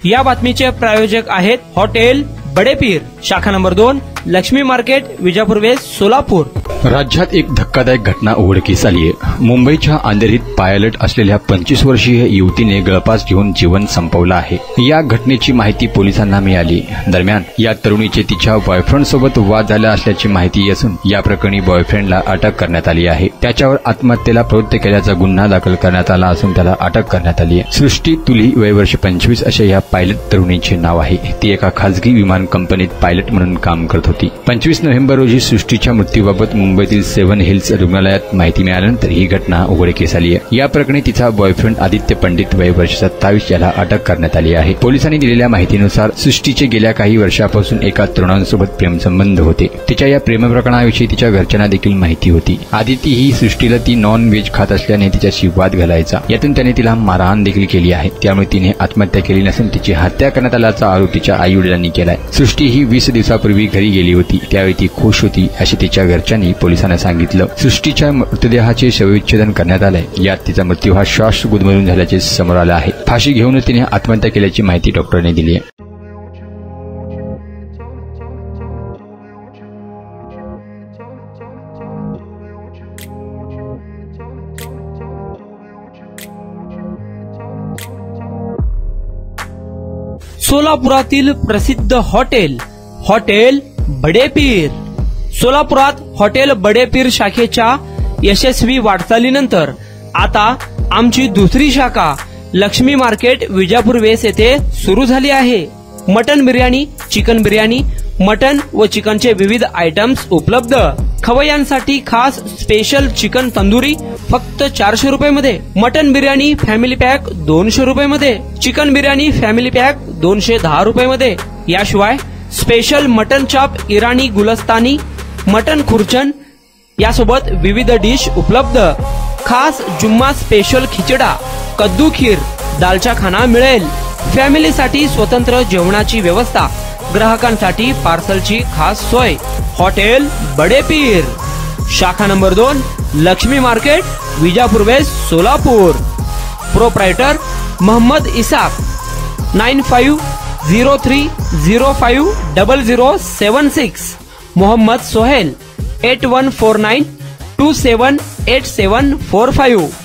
या बातमीचे प्रायोजक आहेत हॉटेल बडेपीर, शाखा number 2, Lakshmi market, Vijapur west, Solapur. राज्यात एक धक्कादायक घटना उघडकीस आली आहे। मुंबईच्या अंधेरीत पायलट असलेल्या 25 वर्षीय युवतीने गळफास घेऊन जीवन संपवलं आहे। या घटनेची माहिती पोलिसांना मिळाली। दरम्यान या तरुणीचे तिच्या बॉयफ्रेंड सोबत वाद झाला असल्याची माहिती असून या प्रकरणी बॉयफ्रेंडला अटक करण्यात आली आहे। त्याच्यावर आत्महत्येला प्रवृत्त केल्याचा गुन्हा दाखल करण्यात आला असून त्याला अटक करण्यात आली आहे। सृष्टी तुली, वय वर्ष 25 असे या पायलट तरुणीचे नाव आहे। ती एका खासगी विमान कंपनीत पायलट म्हणून काम करत होती। 25 नोव्हेंबर रोजी सृष्टीच्या मृत्यूबाबत मुंबईतील 7 हिल्स रुग्णालयात माहिती मिळाल्यानंतर ही घटना उघडकीस आली आहे। या प्रकरणी तिचा बॉयफ्रेंड आदित्य पंडित, वय वर्ष 27 याला अटक करण्यात आली आहे। पोलिसांनी दिलेल्या माहितीनुसार सृष्टीचे गेल्या काही वर्षापासून एका तरुणासोबत प्रेमसंबंध होते। तिच्या या प्रेमप्रकरणाविषयी तिच्या घरच्यांना देखील माहिती होती। आदिती ही सृष्टीला ती नॉन व्हेज खात असल्याने तिच्याशी वाद घालायचा। यातून त्याने तिला मारहाण देखील केली आहे। त्यामुळे तिने आत्महत्या केली नसून तिची हत्या करण्यात आल्याचा आरोप तिच्या आईवडिलांनी केलाय। सृष्टी ही 20 दिवसापूर्वी घरी गेली होती। त्यावेळी ती खुश होती अशी तिच्या घरच्यांनी पोलिसांना सांगितलं। सृष्टीच्या मृतदेहाचे शवविच्छेदन करण्यात आले। यात तिचा मृत्यू हा श्वास गुदमरून झाल्याचे समोर आले आहे। फाशी घेऊनच तिने आत्महत्या केल्याची माहिती डॉक्टरांनी दिली आहे। सोलापुरातील प्रसिद्ध हॉटेल बडेपीर। सोलापुरात हॉटेल बडेपीर शाखेच्या यशस्वी वाटचालीनंतर आता आमची दुसरी शाखा लक्ष्मी मार्केट, विजापूर वेस्ट येथे सुरू झाली आहे। Mutton biryani, chicken biryani, mutton व चिकनचे विविध आयटम्स उपलब्ध। खवय्यांसाठी खास स्पेशल चिकन तंदुरी फक्त 400 रुपये मध्ये, मटन बिर्याणी फॅमिली पॅक 200 रुपये मध्ये, चिकन बिर्याणी फॅमिली पॅक 210 रुपये मध्ये। याशिवाय स्पेशल मटन चाप, इराणी गुलस्तानी, मटन खुर्चन यासोबत विविध डिश उपलब्ध। खास जुम्मा स्पेशल खिचडा, कद्दू खीर, दालचा खाना मिळेल। फॅमिलीसाठी स्वतंत्र जेवणाची व्यवस्था, ग्राहकांसाठी पार्सलची खास सोय। हॉटेल बडेपीर, शाखा number 2, Lakshmi market, Vijapur west, Solapur. Proprietor Mohammad Isaq, 9503050076। Mohammad Sohail, 8149278745।